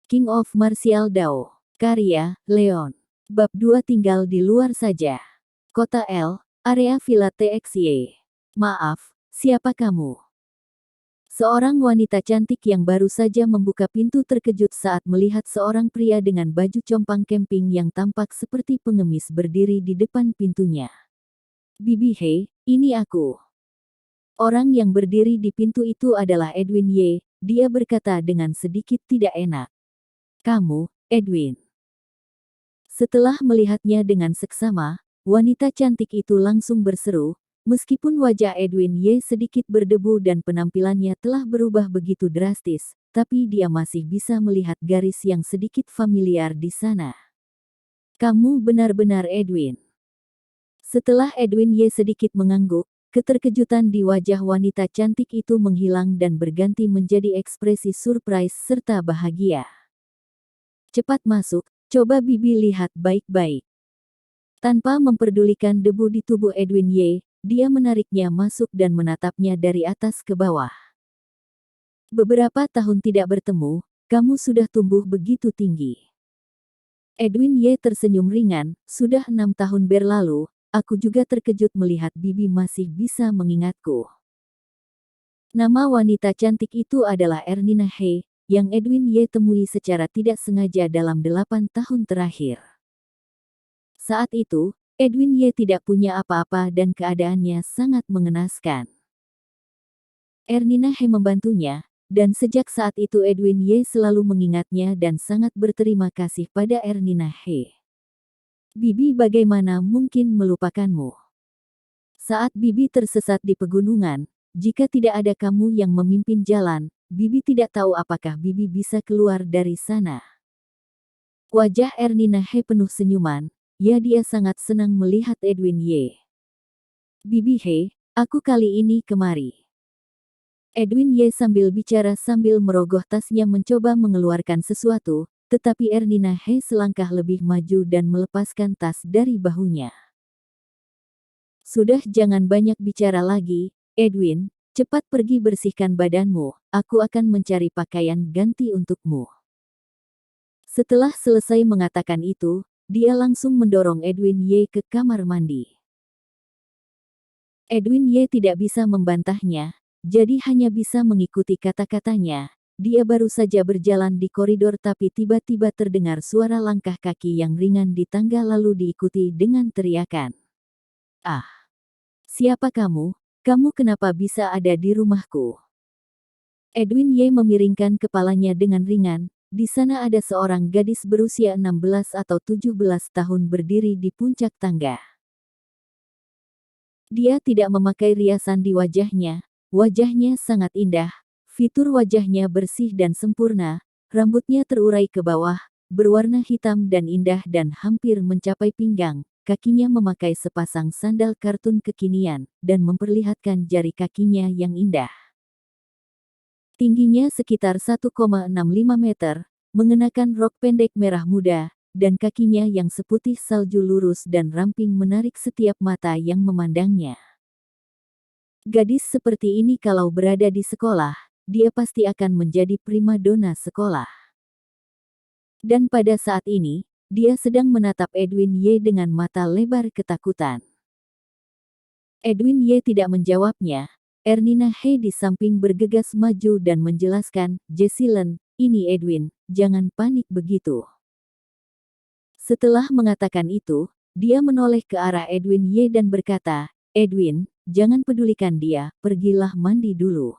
King of Martial Dao. Karya, Leon. Bab 2 tinggal di luar saja. Kota L, area Villa TXY. Maaf, siapa kamu? Seorang wanita cantik yang baru saja membuka pintu terkejut saat melihat seorang pria dengan baju compang camping yang tampak seperti pengemis berdiri di depan pintunya. Bibi He, ini aku. Orang yang berdiri di pintu itu adalah Edwin Ye, dia berkata dengan sedikit tidak enak. Kamu, Edwin. Setelah melihatnya dengan seksama, wanita cantik itu langsung berseru, meskipun wajah Edwin Ye sedikit berdebu dan penampilannya telah berubah begitu drastis, tapi dia masih bisa melihat garis yang sedikit familiar di sana. Kamu benar-benar Edwin. Setelah Edwin Ye sedikit mengangguk, keterkejutan di wajah wanita cantik itu menghilang dan berganti menjadi ekspresi surprise serta bahagia. Cepat masuk, coba Bibi lihat baik-baik. Tanpa memperdulikan debu di tubuh Edwin Ye, dia menariknya masuk dan menatapnya dari atas ke bawah. Beberapa tahun tidak bertemu, kamu sudah tumbuh begitu tinggi. Edwin Ye tersenyum ringan, sudah 6 tahun berlalu, aku juga terkejut melihat Bibi masih bisa mengingatku. Nama wanita cantik itu adalah Ernina He, yang Edwin Ye temui secara tidak sengaja dalam 8 tahun terakhir. Saat itu, Edwin Ye tidak punya apa-apa dan keadaannya sangat mengenaskan. Ernina He membantunya, dan sejak saat itu Edwin Ye selalu mengingatnya dan sangat berterima kasih pada Ernina He. Bibi bagaimana mungkin melupakanmu? Saat Bibi tersesat di pegunungan, jika tidak ada kamu yang memimpin jalan, Bibi tidak tahu apakah Bibi bisa keluar dari sana. Wajah Ernina He penuh senyuman, ya dia sangat senang melihat Edwin Ye. Bibi He, aku kali ini kemari. Edwin Ye sambil bicara sambil merogoh tasnya mencoba mengeluarkan sesuatu, tetapi Ernina He selangkah lebih maju dan melepaskan tas dari bahunya. Sudah jangan banyak bicara lagi, Edwin, cepat pergi bersihkan badanmu, aku akan mencari pakaian ganti untukmu. Setelah selesai mengatakan itu, dia langsung mendorong Edwin Ye ke kamar mandi. Edwin Ye tidak bisa membantahnya, jadi hanya bisa mengikuti kata-katanya. Dia baru saja berjalan di koridor tapi tiba-tiba terdengar suara langkah kaki yang ringan di tangga lalu diikuti dengan teriakan. Ah! Siapa kamu? Kamu kenapa bisa ada di rumahku? Edwin Ye memiringkan kepalanya dengan ringan. Di sana ada seorang gadis berusia 16 atau 17 tahun berdiri di puncak tangga. Dia tidak memakai riasan di wajahnya. Wajahnya sangat indah. Fitur wajahnya bersih dan sempurna. Rambutnya terurai ke bawah, berwarna hitam dan indah dan hampir mencapai pinggang. Kakinya memakai sepasang sandal kartun kekinian, dan memperlihatkan jari kakinya yang indah. Tingginya sekitar 1,65 meter, mengenakan rok pendek merah muda, dan kakinya yang seputih salju lurus dan ramping menarik setiap mata yang memandangnya. Gadis seperti ini kalau berada di sekolah, dia pasti akan menjadi primadona sekolah. Dan pada saat ini, dia sedang menatap Edwin Ye dengan mata lebar ketakutan. Edwin Ye tidak menjawabnya. Ernina He di samping bergegas maju dan menjelaskan, Jessilyn, ini Edwin, jangan panik begitu. Setelah mengatakan itu, dia menoleh ke arah Edwin Ye dan berkata, Edwin, jangan pedulikan dia, pergilah mandi dulu.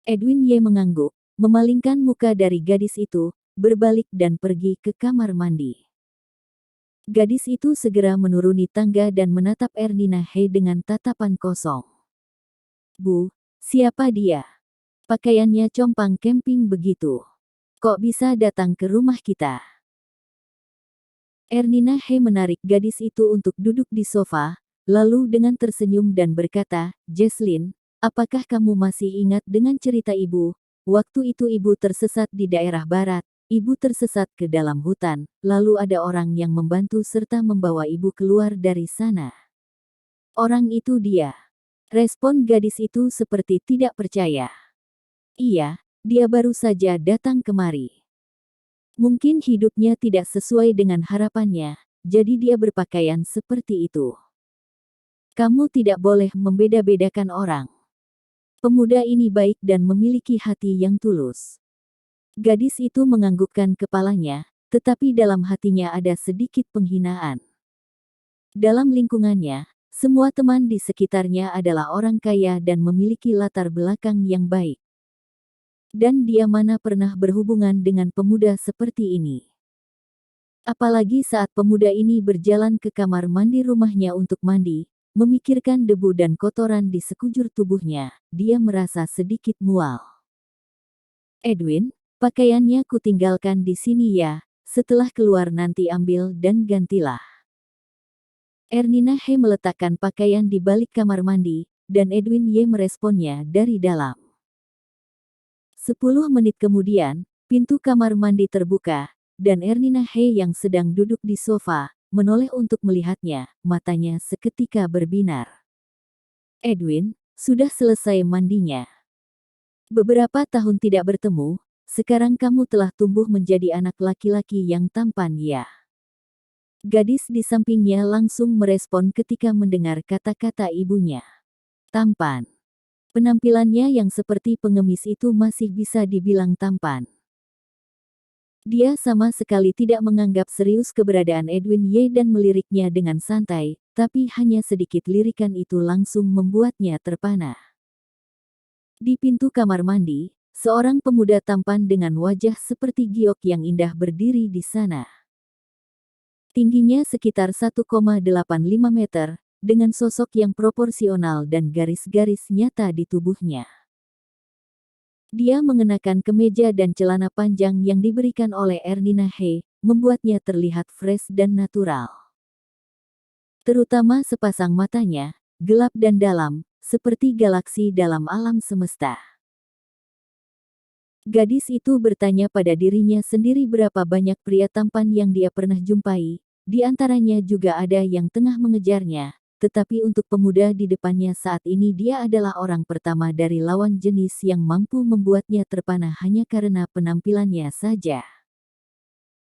Edwin Ye mengangguk, memalingkan muka dari gadis itu, berbalik dan pergi ke kamar mandi. Gadis itu segera menuruni tangga dan menatap Ernina He dengan tatapan kosong. Bu, siapa dia? Pakaiannya compang camping begitu. Kok bisa datang ke rumah kita? Ernina He menarik gadis itu untuk duduk di sofa, lalu dengan tersenyum dan berkata, Jessilyn, apakah kamu masih ingat dengan cerita ibu? Waktu itu ibu tersesat di daerah barat. Ibu tersesat ke dalam hutan, lalu ada orang yang membantu serta membawa ibu keluar dari sana. Orang itu dia. Respon gadis itu seperti tidak percaya. Iya, dia baru saja datang kemari. Mungkin hidupnya tidak sesuai dengan harapannya, jadi dia berpakaian seperti itu. Kamu tidak boleh membeda-bedakan orang. Pemuda ini baik dan memiliki hati yang tulus. Gadis itu menganggukkan kepalanya, tetapi dalam hatinya ada sedikit penghinaan. Dalam lingkungannya, semua teman di sekitarnya adalah orang kaya dan memiliki latar belakang yang baik. Dan dia mana pernah berhubungan dengan pemuda seperti ini. Apalagi saat pemuda ini berjalan ke kamar mandi rumahnya untuk mandi, memikirkan debu dan kotoran di sekujur tubuhnya, dia merasa sedikit mual. Edwin, pakaiannya kutinggalkan di sini ya, setelah keluar nanti ambil dan gantilah. Ernina He meletakkan pakaian di balik kamar mandi, dan Edwin Ye meresponnya dari dalam. 10 menit kemudian, pintu kamar mandi terbuka, dan Ernina He yang sedang duduk di sofa, menoleh untuk melihatnya, matanya seketika berbinar. Edwin, sudah selesai mandinya. Beberapa tahun tidak bertemu, sekarang kamu telah tumbuh menjadi anak laki-laki yang tampan ya. Gadis di sampingnya langsung merespon ketika mendengar kata-kata ibunya. Tampan. Penampilannya yang seperti pengemis itu masih bisa dibilang tampan. Dia sama sekali tidak menganggap serius keberadaan Edwin Ye dan meliriknya dengan santai, tapi hanya sedikit lirikan itu langsung membuatnya terpana. Di pintu kamar mandi, seorang pemuda tampan dengan wajah seperti giok yang indah berdiri di sana. Tingginya sekitar 1,85 meter, dengan sosok yang proporsional dan garis-garis nyata di tubuhnya. Dia mengenakan kemeja dan celana panjang yang diberikan oleh Ernina He, membuatnya terlihat fresh dan natural. Terutama sepasang matanya, gelap dan dalam, seperti galaksi dalam alam semesta. Gadis itu bertanya pada dirinya sendiri berapa banyak pria tampan yang dia pernah jumpai, di antaranya juga ada yang tengah mengejarnya. Tetapi untuk pemuda di depannya saat ini dia adalah orang pertama dari lawan jenis yang mampu membuatnya terpana hanya karena penampilannya saja.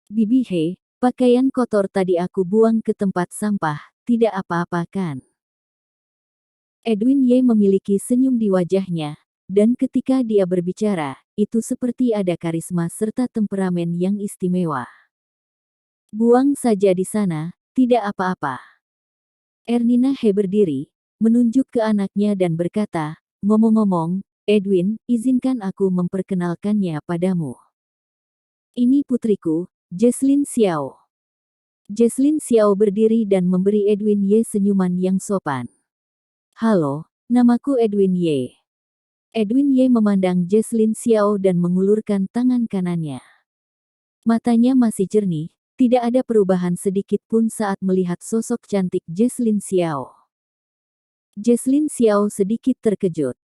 Bibi He, pakaian kotor tadi aku buang ke tempat sampah, tidak apa-apa kan? Edwin Ye memiliki senyum di wajahnya, dan ketika dia berbicara, itu seperti ada karisma serta temperamen yang istimewa. Buang saja di sana, tidak apa-apa. Ernina He berdiri, menunjuk ke anaknya dan berkata, ngomong-ngomong, Edwin, izinkan aku memperkenalkannya padamu. Ini putriku, Jesslyn Xiao. Jesslyn Xiao berdiri dan memberi Edwin Ye senyuman yang sopan. Halo, namaku Edwin Ye. Edwin Ye memandang Jesslyn Xiao dan mengulurkan tangan kanannya. Matanya masih jernih. Tidak ada perubahan sedikit pun saat melihat sosok cantik Jesslyn Xiao. Jesslyn Xiao sedikit terkejut.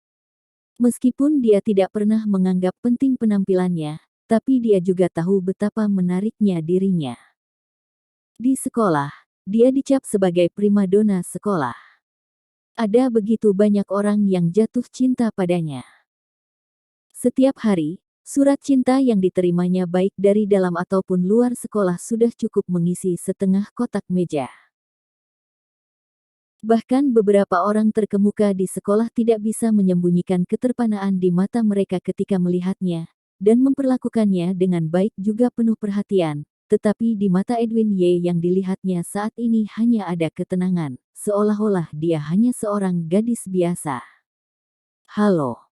Meskipun dia tidak pernah menganggap penting penampilannya, tapi dia juga tahu betapa menariknya dirinya. Di sekolah, dia dicap sebagai primadona sekolah. Ada begitu banyak orang yang jatuh cinta padanya. Setiap hari, surat cinta yang diterimanya baik dari dalam ataupun luar sekolah sudah cukup mengisi setengah kotak meja. Bahkan beberapa orang terkemuka di sekolah tidak bisa menyembunyikan keterpanaan di mata mereka ketika melihatnya, dan memperlakukannya dengan baik juga penuh perhatian. Tetapi di mata Edwin Ye yang dilihatnya saat ini hanya ada ketenangan, seolah-olah dia hanya seorang gadis biasa. Halo.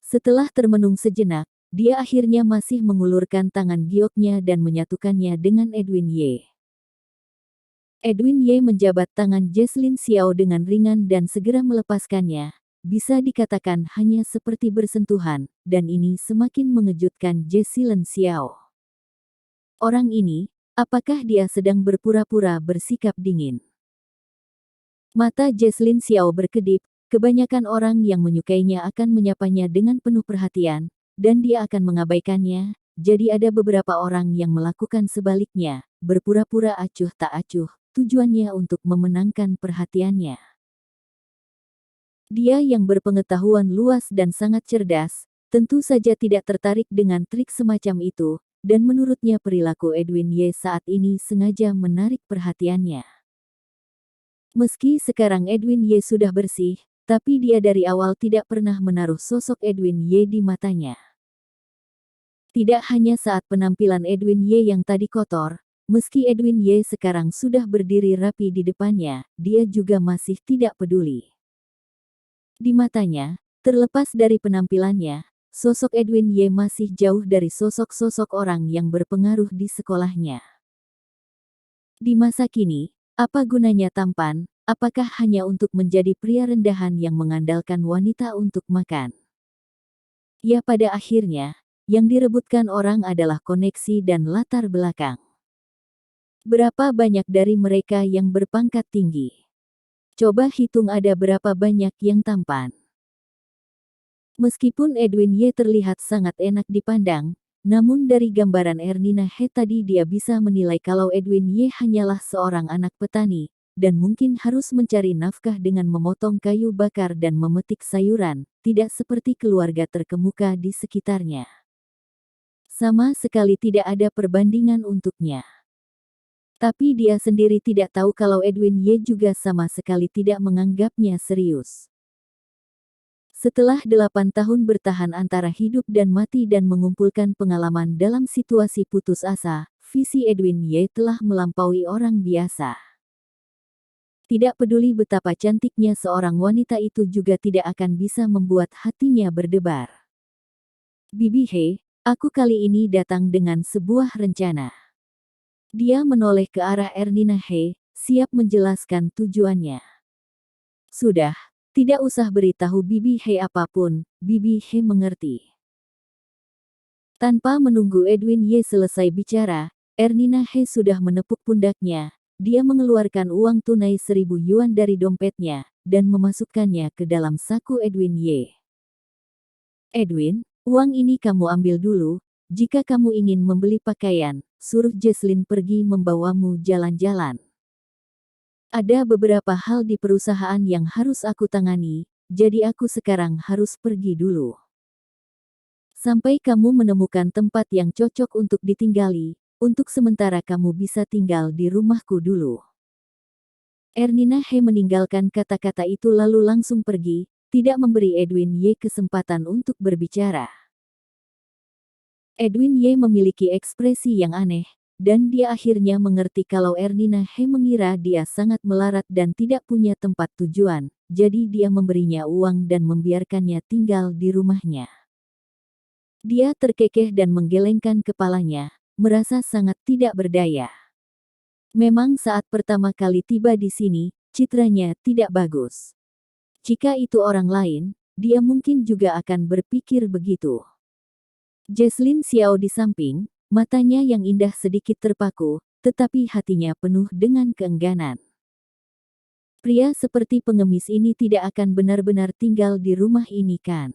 Setelah termenung sejenak, dia akhirnya masih mengulurkan tangan gioknya dan menyatukannya dengan Edwin Ye. Edwin Ye menjabat tangan Jesslyn Xiao dengan ringan dan segera melepaskannya. Bisa dikatakan hanya seperti bersentuhan, dan ini semakin mengejutkan Jesslyn Xiao. Orang ini, apakah dia sedang berpura-pura bersikap dingin? Mata Jesslyn Xiao berkedip. Kebanyakan orang yang menyukainya akan menyapanya dengan penuh perhatian, dan dia akan mengabaikannya. Jadi ada beberapa orang yang melakukan sebaliknya, berpura-pura acuh tak acuh, tujuannya untuk memenangkan perhatiannya. Dia yang berpengetahuan luas dan sangat cerdas, tentu saja tidak tertarik dengan trik semacam itu, dan menurutnya perilaku Edwin Ye saat ini sengaja menarik perhatiannya. Meski sekarang Edwin Ye sudah bersih, tapi dia dari awal tidak pernah menaruh sosok Edwin Ye di matanya. Tidak hanya saat penampilan Edwin Ye yang tadi kotor, meski Edwin Ye sekarang sudah berdiri rapi di depannya, dia juga masih tidak peduli. Di matanya, terlepas dari penampilannya, sosok Edwin Ye masih jauh dari sosok-sosok orang yang berpengaruh di sekolahnya. Di masa kini, apa gunanya tampan? Apakah hanya untuk menjadi pria rendahan yang mengandalkan wanita untuk makan? Ya, pada akhirnya, yang direbutkan orang adalah koneksi dan latar belakang. Berapa banyak dari mereka yang berpangkat tinggi? Coba hitung ada berapa banyak yang tampan. Meskipun Edwin Ye terlihat sangat enak dipandang, namun dari gambaran Ernina He tadi dia bisa menilai kalau Edwin Ye hanyalah seorang anak petani, dan mungkin harus mencari nafkah dengan memotong kayu bakar dan memetik sayuran, tidak seperti keluarga terkemuka di sekitarnya. Sama sekali tidak ada perbandingan untuknya. Tapi dia sendiri tidak tahu kalau Edwin Ye juga sama sekali tidak menganggapnya serius. Setelah 8 tahun bertahan antara hidup dan mati dan mengumpulkan pengalaman dalam situasi putus asa, visi Edwin Ye telah melampaui orang biasa. Tidak peduli betapa cantiknya seorang wanita itu juga tidak akan bisa membuat hatinya berdebar. Bibi He, aku kali ini datang dengan sebuah rencana. Dia menoleh ke arah Ernina He, siap menjelaskan tujuannya. Sudah. Tidak usah beritahu Bibi He apapun, Bibi He mengerti. Tanpa menunggu Edwin Ye selesai bicara, Ernina He sudah menepuk pundaknya. Dia mengeluarkan uang tunai 1.000 yuan dari dompetnya, dan memasukkannya ke dalam saku Edwin Ye. Edwin, uang ini kamu ambil dulu, jika kamu ingin membeli pakaian, suruh Jesslyn pergi membawamu jalan-jalan. Ada beberapa hal di perusahaan yang harus aku tangani, jadi aku sekarang harus pergi dulu. Sampai kamu menemukan tempat yang cocok untuk ditinggali, untuk sementara kamu bisa tinggal di rumahku dulu. Ernina He meninggalkan kata-kata itu lalu langsung pergi, tidak memberi Edwin Ye kesempatan untuk berbicara. Edwin Ye memiliki ekspresi yang aneh, dan dia akhirnya mengerti kalau Ernina He mengira dia sangat melarat dan tidak punya tempat tujuan, jadi dia memberinya uang dan membiarkannya tinggal di rumahnya. Dia terkekeh dan menggelengkan kepalanya, merasa sangat tidak berdaya. Memang saat pertama kali tiba di sini, citranya tidak bagus. Jika itu orang lain, dia mungkin juga akan berpikir begitu. Jesslyn Xiao di samping, matanya yang indah sedikit terpaku, tetapi hatinya penuh dengan keengganan. Pria seperti pengemis ini tidak akan benar-benar tinggal di rumah ini kan?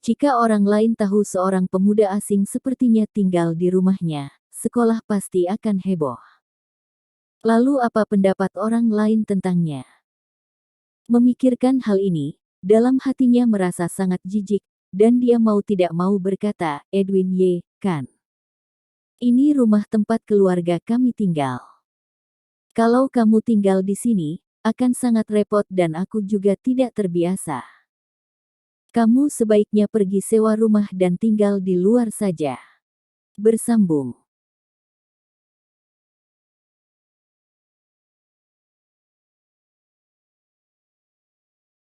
Jika orang lain tahu seorang pemuda asing sepertinya tinggal di rumahnya, sekolah pasti akan heboh. Lalu apa pendapat orang lain tentangnya? Memikirkan hal ini, dalam hatinya merasa sangat jijik, dan dia mau tidak mau berkata, Edwin Ye, kan? Ini rumah tempat keluarga kami tinggal. Kalau kamu tinggal di sini, akan sangat repot dan aku juga tidak terbiasa. Kamu sebaiknya pergi sewa rumah dan tinggal di luar saja. Bersambung.